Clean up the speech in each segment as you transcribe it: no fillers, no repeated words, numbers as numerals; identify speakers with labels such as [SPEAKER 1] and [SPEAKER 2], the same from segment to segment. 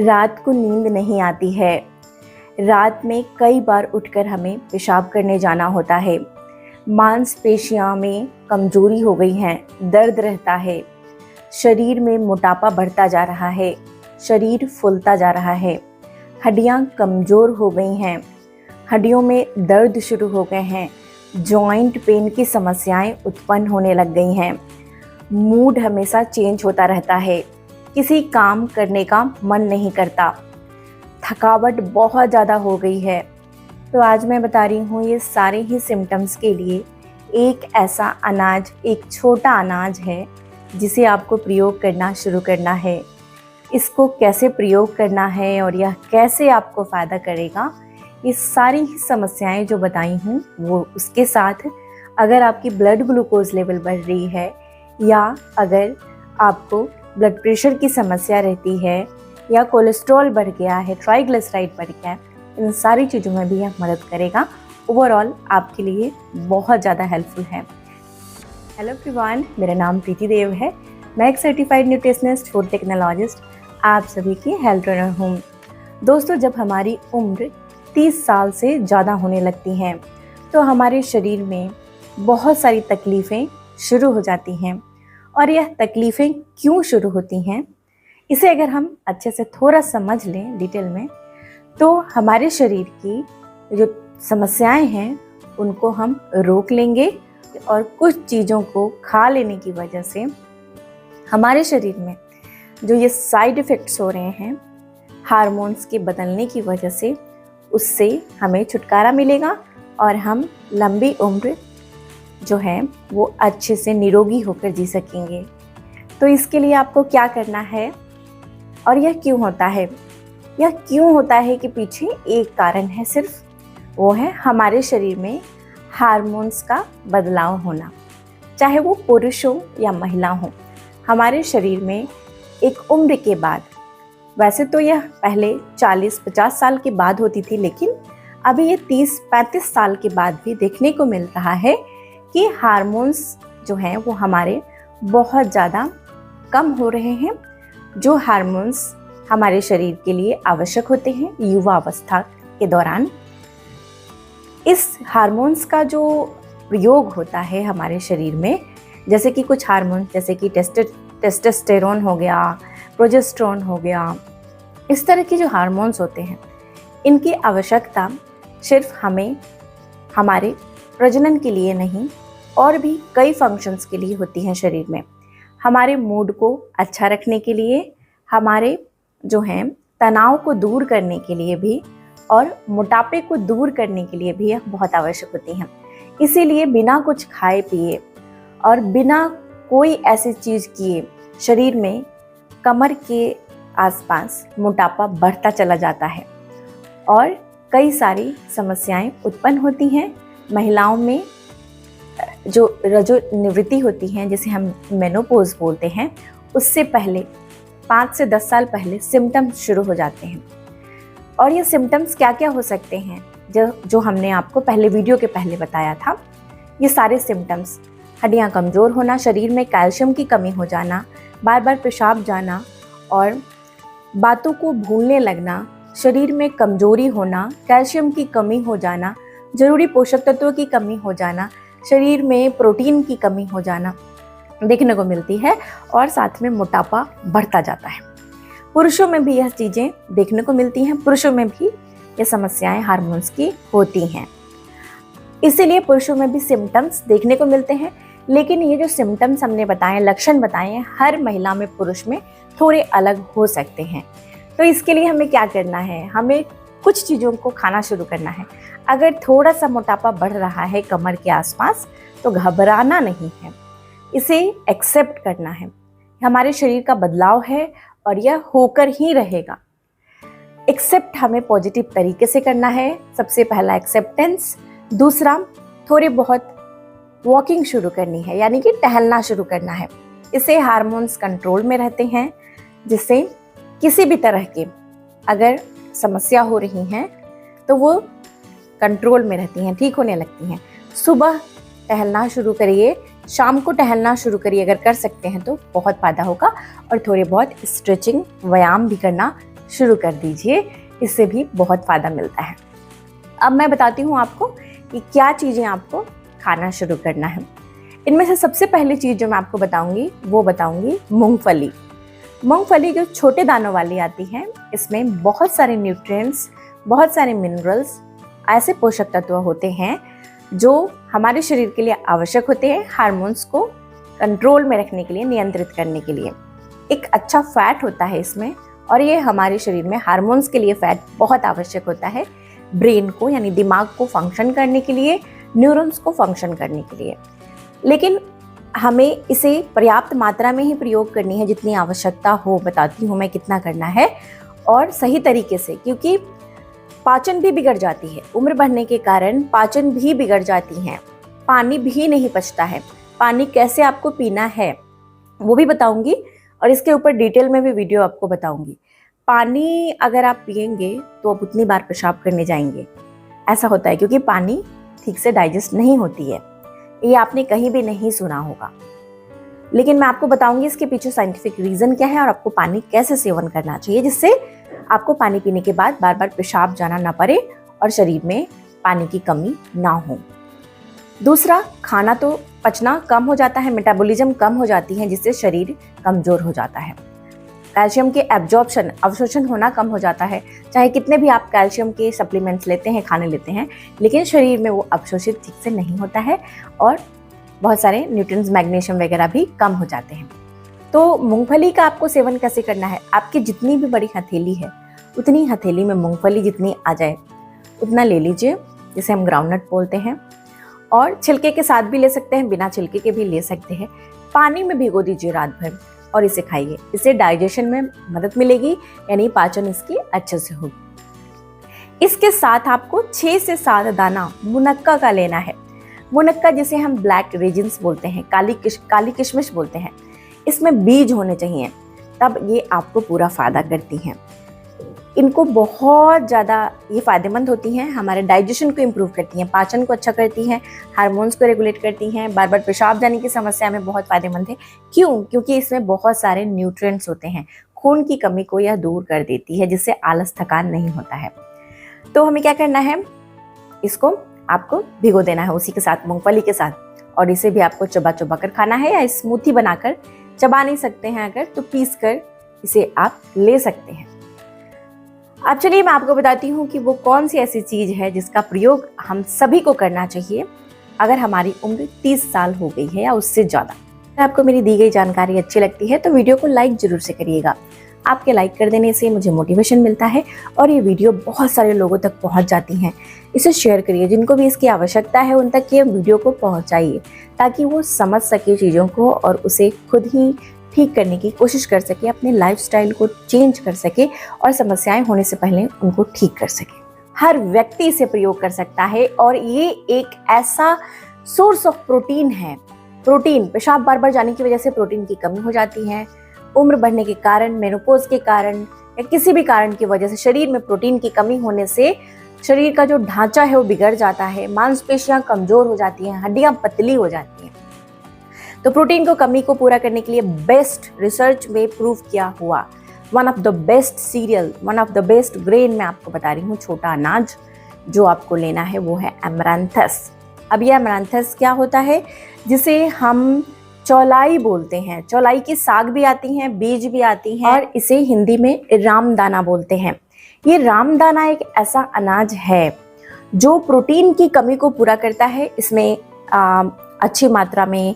[SPEAKER 1] रात को नींद नहीं आती है। रात में कई बार उठकर हमें पेशाब करने जाना होता है। मांसपेशियां में कमजोरी हो गई है, दर्द रहता है, शरीर में मोटापा बढ़ता जा रहा है, शरीर फूलता जा रहा है, हड्डियां कमजोर हो गई हैं, हड्डियों में दर्द शुरू हो गए हैं, जॉइंट पेन की समस्याएं उत्पन्न होने लग गई हैं, मूड हमेशा चेंज होता रहता है, किसी काम करने का मन नहीं करता, थकावट बहुत ज़्यादा हो गई है। तो आज मैं बता रही हूँ ये सारे ही सिम्टम्स के लिए एक ऐसा अनाज, एक छोटा अनाज है जिसे आपको प्रयोग करना शुरू करना है। इसको कैसे प्रयोग करना है और यह कैसे आपको फ़ायदा करेगा, ये सारी ही समस्याएं जो बताई हूँ वो उसके साथ अगर आपकी ब्लड ग्लूकोज लेवल बढ़ रही है या अगर आपको ब्लड प्रेशर की समस्या रहती है या कोलेस्ट्रॉल बढ़ गया है, ट्राइग्लिसराइड बढ़ गया है, इन सारी चीज़ों में भी यह मदद करेगा। ओवरऑल आपके लिए बहुत ज़्यादा हेल्पफुल है। हेलो एवरीवन, मेरा नाम प्रीति देव है। मैं एक सर्टिफाइड न्यूट्रिशनिस्ट, फूड टेक्नोलॉजिस्ट, आप सभी की हेल्थ ट्रेनर हूँ। दोस्तों, जब हमारी उम्र 30 साल से ज़्यादा होने लगती हैं तो हमारे शरीर में बहुत सारी तकलीफ़ें शुरू हो जाती हैं। और यह तकलीफ़ें क्यों शुरू होती हैं, इसे अगर हम अच्छे से थोड़ा समझ लें डिटेल में, तो हमारे शरीर की जो समस्याएं हैं उनको हम रोक लेंगे और कुछ चीज़ों को खा लेने की वजह से हमारे शरीर में जो ये साइड इफ़ेक्ट्स हो रहे हैं हार्मोन्स के बदलने की वजह से, उससे हमें छुटकारा मिलेगा और हम लंबी उम्र जो है वो अच्छे से निरोगी होकर जी सकेंगे। तो इसके लिए आपको क्या करना है और यह क्यों होता है? यह क्यों होता है कि पीछे एक कारण है सिर्फ, वो है हमारे शरीर में हार्मोन्स का बदलाव होना। चाहे वो पुरुष हो या महिला हो, हमारे शरीर में एक उम्र के बाद, वैसे तो यह पहले 40-50 साल के बाद होती थी, लेकिन अभी ये 30-35 साल के बाद भी देखने को मिल रहा है कि हार्मोन्स जो हैं वो हमारे बहुत ज़्यादा कम हो रहे हैं। जो हार्मोन्स हमारे शरीर के लिए आवश्यक होते हैं युवा अवस्था के दौरान, इस हार्मोन्स का जो प्रयोग होता है हमारे शरीर में, जैसे कि कुछ हार्मोन जैसे कि टेस्टोस्टेरोन हो गया, प्रोजेस्टेरोन हो गया, इस तरह के जो हार्मोन्स होते हैं, इनकी आवश्यकता सिर्फ हमें हमारे प्रजनन के लिए नहीं और भी कई फंक्शंस के लिए होती हैं शरीर में। हमारे मूड को अच्छा रखने के लिए, हमारे जो हैं तनाव को दूर करने के लिए भी और मोटापे को दूर करने के लिए भी यह बहुत आवश्यक होती हैं। इसीलिए बिना कुछ खाए पिए और बिना कोई ऐसी चीज़ किए शरीर में कमर के आसपास मोटापा बढ़ता चला जाता है और कई सारी समस्याएं उत्पन्न होती हैं। महिलाओं में जो रजोनिवृत्ति होती हैं, जिसे हम मेनोपॉज बोलते हैं, उससे पहले 5 से 10 साल पहले सिम्टम्स शुरू हो जाते हैं। और ये सिम्टम्स क्या क्या हो सकते हैं जो हमने आपको पहले वीडियो के पहले बताया था। ये सारे सिम्टम्स, हड्डियां कमज़ोर होना, शरीर में कैल्शियम की कमी हो जाना, बार बार पेशाब जाना और बातों को भूलने लगना, शरीर में कमजोरी होना, कैल्शियम की कमी हो जाना, ज़रूरी पोषक तत्वों की कमी हो जाना, शरीर में प्रोटीन की कमी हो जाना देखने को मिलती है और साथ में मोटापा बढ़ता जाता है। पुरुषों में भी यह चीज़ें देखने को मिलती हैं, पुरुषों में भी ये समस्याएं हार्मोन्स की होती हैं। इसीलिए पुरुषों में भी सिम्टम्स देखने को मिलते हैं, लेकिन ये जो सिम्टम्स हमने बताए, लक्षण बताए हैं, हर महिला में पुरुष में थोड़े अलग हो सकते हैं। तो इसके लिए हमें क्या करना है? हमें कुछ चीज़ों को खाना शुरू करना है। अगर थोड़ा सा मोटापा बढ़ रहा है कमर के आसपास, तो घबराना नहीं है, इसे एक्सेप्ट करना है। हमारे शरीर का बदलाव है और यह होकर ही रहेगा। एक्सेप्ट हमें पॉजिटिव तरीके से करना है। सबसे पहला एक्सेप्टेंस। दूसरा, थोड़े बहुत वॉकिंग शुरू करनी है, यानी कि टहलना शुरू करना है। इससे हार्मोन्स कंट्रोल में रहते हैं, जिससे किसी भी तरह के अगर समस्या हो रही हैं तो वो कंट्रोल में रहती हैं, ठीक होने लगती हैं। सुबह टहलना शुरू करिए, शाम को टहलना शुरू करिए, अगर कर सकते हैं तो बहुत फ़ायदा होगा। और थोड़े बहुत स्ट्रेचिंग, व्यायाम भी करना शुरू कर दीजिए, इससे भी बहुत फ़ायदा मिलता है। अब मैं बताती हूँ आपको कि क्या चीज़ें आपको खाना शुरू करना है। इनमें से सबसे पहली चीज़ जो मैं आपको बताऊँगी वो बताऊँगी मूंगफली। मूंगफली जो छोटे दानों वाली आती है, इसमें बहुत सारे न्यूट्रिएंट्स, बहुत सारे मिनरल्स, ऐसे पोषक तत्व होते हैं जो हमारे शरीर के लिए आवश्यक होते हैं, हार्मोन्स को कंट्रोल में रखने के लिए, नियंत्रित करने के लिए। एक अच्छा फैट होता है इसमें, और ये हमारे शरीर में हार्मोन्स के लिए फैट बहुत आवश्यक होता है, ब्रेन को यानी दिमाग को फंक्शन करने के लिए, न्यूरॉन्स को फंक्शन करने के लिए। लेकिन हमें इसे पर्याप्त मात्रा में ही प्रयोग करनी है, जितनी आवश्यकता हो। बताती हूँ मैं कितना करना है, और सही तरीके से, क्योंकि पाचन भी बिगड़ जाती है। उम्र बढ़ने के कारण पाचन भी बिगड़ जाती है, पानी भी नहीं पचता है। पानी कैसे आपको पीना है वो भी बताऊंगी, और इसके ऊपर डिटेल में भी वीडियो आपको बताऊंगी। पानी अगर आप पिएंगे तो आप उतनी बार पेशाब करने जाएंगे, ऐसा होता है, क्योंकि पानी ठीक से डाइजेस्ट नहीं होती है। ये आपने कहीं भी नहीं सुना होगा, लेकिन मैं आपको बताऊंगी इसके पीछे साइंटिफिक रीज़न क्या है और आपको पानी कैसे सेवन करना चाहिए, जिससे आपको पानी पीने के बाद बार बार पेशाब जाना ना पड़े और शरीर में पानी की कमी ना हो। दूसरा, खाना तो पचना कम हो जाता है, मेटाबॉलिज्म कम हो जाती है, जिससे शरीर कमज़ोर हो जाता है। कैल्शियम के एब्जॉर्प्शन, अवशोषण होना कम हो जाता है। चाहे कितने भी आप कैल्शियम के सप्लीमेंट्स लेते हैं, खाने लेते हैं, लेकिन शरीर में वो अवशोषित ठीक से नहीं होता है, और बहुत सारे न्यूट्रिएंट्स, मैग्नीशियम वगैरह भी कम हो जाते हैं। तो मूंगफली का आपको सेवन कैसे करना है? आपकी जितनी भी बड़ी हथेली है, उतनी हथेली में मूंगफली जितनी आ जाए उतना ले लीजिए, जिसे हम ग्राउंडनट बोलते हैं, और छिलके के साथ भी ले सकते हैं, बिना छिलके के भी ले सकते हैं। पानी में भिगो दीजिए रात भर और इसे खाइए। इससे डाइजेशन में मदद मिलेगी, यानी पाचन इसकी अच्छे से होगी। इसके साथ आपको 6 से 7 दाना मुनक्का का लेना है। मुनक्का जिसे हम ब्लैक रेजिन्स बोलते हैं, काली किशमिश बोलते हैं, इसमें बीज होने चाहिए, तब ये आपको पूरा फायदा करती हैं। इनको बहुत ज़्यादा ये फ़ायदेमंद होती हैं, हमारे डाइजेशन को इम्प्रूव करती हैं, पाचन को अच्छा करती हैं, हार्मोन्स को रेगुलेट करती हैं, बार बार पेशाब जाने की समस्या में बहुत फ़ायदेमंद है। क्यों? क्योंकि इसमें बहुत सारे न्यूट्रिएंट्स होते हैं। खून की कमी को यह दूर कर देती है, जिससे आलस, थकान नहीं होता है। तो हमें क्या करना है, इसको आपको भिगो देना है उसी के साथ, मूंगफली के साथ, और इसे भी आपको चबा चबा कर खाना है, या स्मूथी बनाकर, चबा नहीं सकते हैं अगर तो पीस कर इसे आप ले सकते हैं। अब चलिए मैं आपको बताती हूँ कि वो कौन सी ऐसी चीज़ है जिसका प्रयोग हम सभी को करना चाहिए अगर हमारी उम्र 30 साल हो गई है या उससे ज़्यादा। अगर आपको मेरी दी गई जानकारी अच्छी लगती है तो वीडियो को लाइक ज़रूर से करिएगा। आपके लाइक कर देने से मुझे मोटिवेशन मिलता है और ये वीडियो बहुत सारे लोगों तक पहुंच जाती हैं। इसे शेयर करिए, जिनको भी इसकी आवश्यकता है उन तक ये वीडियो को पहुंचाइए, ताकि वो समझ सके चीज़ों को और उसे खुद ही ठीक करने की कोशिश कर सके, अपने लाइफस्टाइल को चेंज कर सके और समस्याएं होने से पहले उनको ठीक कर सके। हर व्यक्ति इसे प्रयोग कर सकता है, और ये एक ऐसा सोर्स ऑफ प्रोटीन है। प्रोटीन, पेशाब बार बार जाने की वजह से प्रोटीन की कमी हो जाती है। उम्र बढ़ने के कारण, मेनोपॉज के कारण, या किसी भी कारण की वजह से शरीर में प्रोटीन की कमी होने से शरीर का जो ढांचा है वो बिगड़ जाता है, मांसपेशियां कमजोर हो जाती हैं, हड्डियां पतली हो जाती हैं। तो प्रोटीन को कमी को पूरा करने के लिए बेस्ट, रिसर्च में प्रूव किया हुआ, one of the best serial, one of the best grain मैं आपको बता रही हूँ, छोटा अनाज जो आपको लेना है वो है अमरंथस। अब यह अमरंथस क्या होता है, जिसे हम चौलाई बोलते हैं। चौलाई की साग भी आती हैं, बीज भी आती हैं, और इसे हिंदी में रामदाना बोलते हैं। ये रामदाना एक ऐसा अनाज है जो प्रोटीन की कमी को पूरा करता है। इसमें अच्छी मात्रा में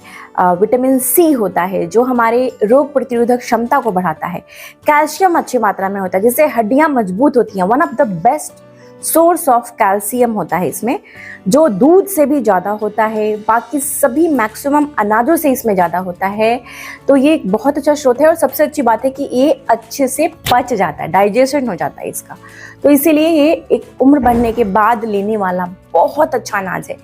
[SPEAKER 1] विटामिन सी होता है, जो हमारे रोग प्रतिरोधक क्षमता को बढ़ाता है। कैल्शियम अच्छी मात्रा में होता है, जिससे हड्डियां मजबूत होती हैं। One of the best source of calcium होता है इसमें, जो दूध से भी ज़्यादा होता है, बाकी सभी मैक्सिमम अनाजों से इसमें ज़्यादा होता है। तो ये एक बहुत अच्छा स्रोत है, और सबसे अच्छी बात है कि ये अच्छे से पच जाता है, डाइजेशन हो जाता है इसका। तो इसीलिए ये एक उम्र बढ़ने के बाद लेने वाला बहुत अच्छा अनाज है।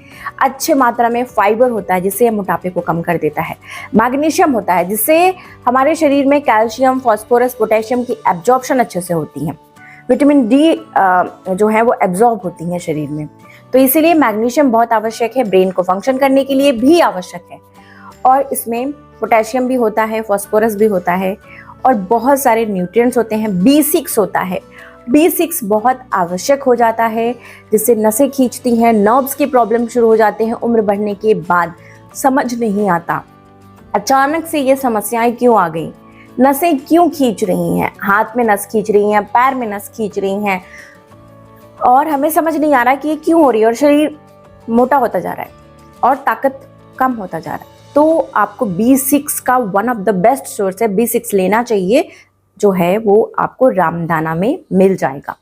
[SPEAKER 1] अच्छे मात्रा में फाइबर होता है, जिससे मोटापे को कम कर देता है। मैग्नीशियम होता है, जिससे हमारे शरीर में कैल्शियम, फास्फोरस, पोटेशियम की एब्जॉर्प्शन अच्छे से होती है। विटामिन डी जो है वो एब्जॉर्ब होती हैं शरीर में। तो इसीलिए मैग्नीशियम बहुत आवश्यक है, ब्रेन को फंक्शन करने के लिए भी आवश्यक है। और इसमें पोटेशियम भी होता है, फास्फोरस भी होता है, और बहुत सारे न्यूट्रिएंट्स होते हैं। B6 होता है, B6 बहुत आवश्यक हो जाता है, जिससे नसें खींचती हैं, नर्व्स की प्रॉब्लम शुरू हो जाते हैं उम्र बढ़ने के बाद। समझ नहीं आता अचानक से ये समस्याएं क्यों आ गई, नसें क्यों खींच रही हैं, हाथ में नस खींच रही हैं, पैर में नस खींच रही हैं, और हमें समझ नहीं आ रहा कि ये क्यों हो रही है, और शरीर मोटा होता जा रहा है और ताकत कम होता जा रहा है। तो आपको B6 का one of the best source है, B6 लेना चाहिए, जो है वो आपको रामदाना में मिल जाएगा।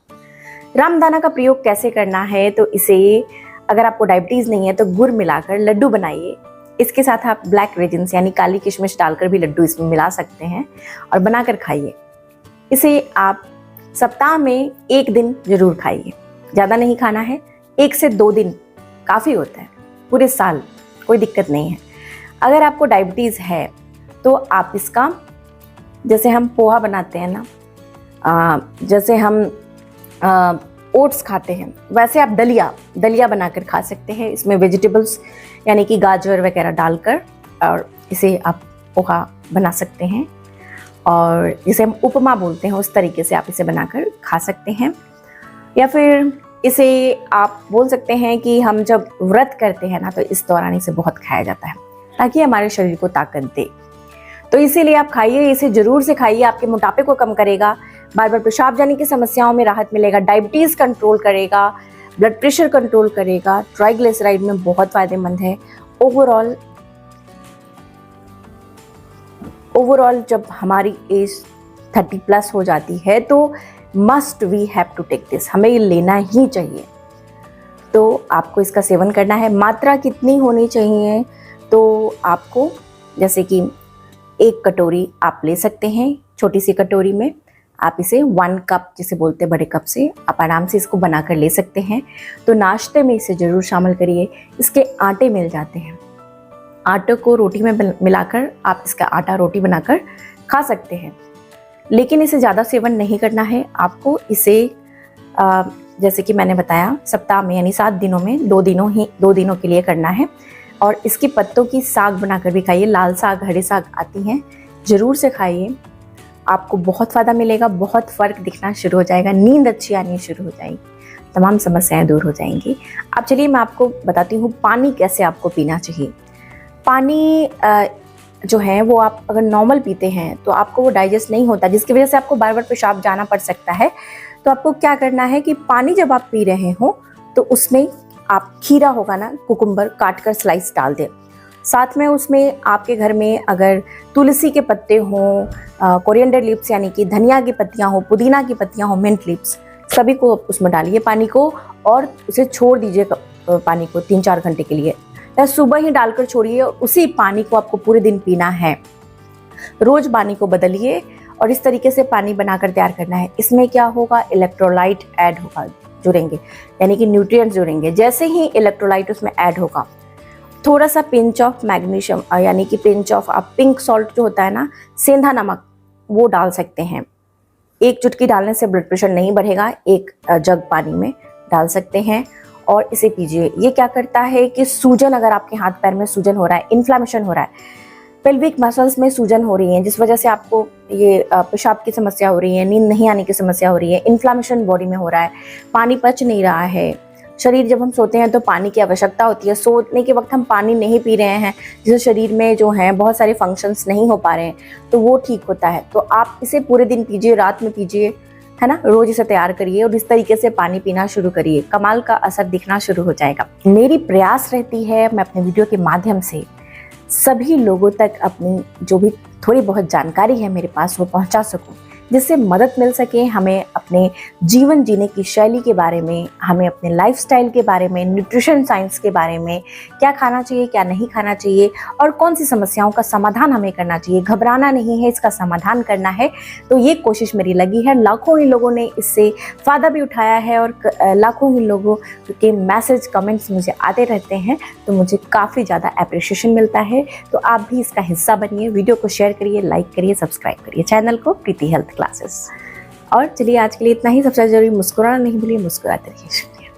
[SPEAKER 1] रामदाना का प्रयोग कैसे करना है, तो इसे अगर आपको डायबिटीज़ नहीं है तो गुड़ मिलाकर लड्डू बनाइए। इसके साथ आप ब्लैक रेजिन्स यानी काली किशमिश डालकर भी लड्डू इसमें मिला सकते हैं और बनाकर खाइए। इसे आप सप्ताह में 1 दिन जरूर खाइए, ज़्यादा नहीं खाना है, 1 से 2 दिन काफ़ी होता है, पूरे साल कोई दिक्कत नहीं है। अगर आपको डायबिटीज़ है तो आप इसका, जैसे हम पोहा बनाते हैं ना, जैसे हम ओट्स खाते हैं, वैसे आप दलिया बनाकर खा सकते हैं। इसमें वेजिटेबल्स यानी कि गाजर वगैरह डालकर, और इसे आप पोहा बना सकते हैं, और जिसे हम उपमा बोलते हैं उस तरीके से आप इसे बनाकर खा सकते हैं। या फिर इसे आप बोल सकते हैं कि हम जब व्रत करते हैं ना, तो इस दौरान इसे बहुत खाया जाता है ताकि हमारे शरीर को ताकत दे। तो इसीलिए आप खाइए, इसे ज़रूर से खाइए, आपके मोटापे को कम करेगा, बार बार पेशाब जाने की समस्याओं में राहत मिलेगा, डायबिटीज़ कंट्रोल करेगा, ब्लड प्रेशर कंट्रोल करेगा, ट्राइग्लिसराइड में बहुत फ़ायदेमंद है। ओवरऑल जब हमारी एज 30+ हो जाती है तो must we have to take this, हमें ये लेना ही चाहिए। तो आपको इसका सेवन करना है। मात्रा कितनी होनी चाहिए, तो आपको जैसे कि 1 कटोरी आप ले सकते हैं, छोटी सी कटोरी में आप इसे 1 कप जिसे बोलते हैं बड़े कप से आप आराम से इसको बनाकर ले सकते हैं। तो नाश्ते में इसे ज़रूर शामिल करिए। इसके आटे मिल जाते हैं, आटे को रोटी में मिलाकर आप इसका आटा रोटी बनाकर खा सकते हैं, लेकिन इसे ज़्यादा सेवन नहीं करना है। आपको इसे जैसे कि मैंने बताया सप्ताह में यानी 7 दिनों में 2 दिनों के लिए करना है। और इसकी पत्तों की साग बनाकर भी खाइए, लाल साग, हरे साग आती हैं, ज़रूर से खाइए, आपको बहुत फ़ायदा मिलेगा, बहुत फ़र्क दिखना शुरू हो जाएगा, नींद अच्छी आनी शुरू हो जाएगी, तमाम समस्याएं दूर हो जाएंगी। अब चलिए मैं आपको बताती हूँ पानी कैसे आपको पीना चाहिए। पानी जो है वो आप अगर नॉर्मल पीते हैं तो आपको वो डाइजेस्ट नहीं होता, जिसकी वजह से आपको बार बार पेशाब जाना पड़ सकता है। तो आपको क्या करना है कि पानी जब आप पी रहे हो तो उसमें आप खीरा होगा ना, कुकुम्बर काट कर स्लाइस डाल दें। साथ में उसमें आपके घर में अगर तुलसी के पत्ते हों, कोरिएंडर लीव्स यानी कि धनिया की पत्तियां हो, पुदीना की पत्तियां हो, मिंट लीव्स, सभी को उसमें डालिए पानी को और उसे छोड़ दीजिए पानी को 3-4 घंटे के लिए, या सुबह ही डालकर छोड़िए और उसी पानी को आपको पूरे दिन पीना है। रोज पानी को बदलिए और इस तरीके से पानी बनाकर तैयार करना है। इसमें क्या होगा, इलेक्ट्रोलाइट ऐड होगा, जुड़ेंगे, यानी कि न्यूट्रिएंट्स जुड़ेंगे। जैसे ही इलेक्ट्रोलाइट उसमें ऐड होगा, थोड़ा सा पिंच ऑफ मैग्नीशियम यानी कि पिंच ऑफ आप पिंक सॉल्ट जो होता है ना, सेंधा नमक, वो डाल सकते हैं। 1 चुटकी डालने से ब्लड प्रेशर नहीं बढ़ेगा, 1 जग पानी में डाल सकते हैं और इसे पीजिए। ये क्या करता है कि सूजन, अगर आपके हाथ पैर में सूजन हो रहा है, इन्फ्लेमेशन हो रहा है, पेल्विक मसल्स में सूजन हो रही है, जिस वजह से आपको ये पेशाब की समस्या हो रही है, नींद नहीं आने की समस्या हो रही है, इन्फ्लेमेशन बॉडी में हो रहा है, पानी पच नहीं रहा है, शरीर जब हम सोते हैं तो पानी की आवश्यकता होती है, सोने के वक्त हम पानी नहीं पी रहे हैं, जिससे शरीर में जो है बहुत सारे फंक्शंस नहीं हो पा रहे हैं, तो वो ठीक होता है। तो आप इसे पूरे दिन पीजिए, रात में पीजिए, है ना, रोज इसे तैयार करिए और इस तरीके से पानी पीना शुरू करिए, कमाल का असर दिखना शुरू हो जाएगा। मेरी प्रयास रहती है मैं अपने वीडियो के माध्यम से सभी लोगों तक अपनी जो भी थोड़ी बहुत जानकारी है मेरे पास वो पहुंचा सकूं, जिससे मदद मिल सके हमें अपने जीवन जीने की शैली के बारे में, हमें अपने लाइफस्टाइल के बारे में, न्यूट्रिशन साइंस के बारे में, क्या खाना चाहिए क्या नहीं खाना चाहिए और कौन सी समस्याओं का समाधान हमें करना चाहिए। घबराना नहीं है, इसका समाधान करना है। तो ये कोशिश मेरी लगी है। लाखों ही लोगों ने इससे फ़ायदा भी उठाया है और लाखों ही लोगों के मैसेज कमेंट्स मुझे आते रहते हैं, तो मुझे काफ़ी ज़्यादा अप्रिशिएशन मिलता है। तो आप भी इसका हिस्सा बनिए, वीडियो को शेयर करिए, लाइक करिए, सब्सक्राइब करिए चैनल को प्रीति हेल्थ क्लासेस। और चलिए आज के लिए इतना ही। सबसे जरूरी मुस्कुराना नहीं भूलिए, मुस्कुराते रहिए।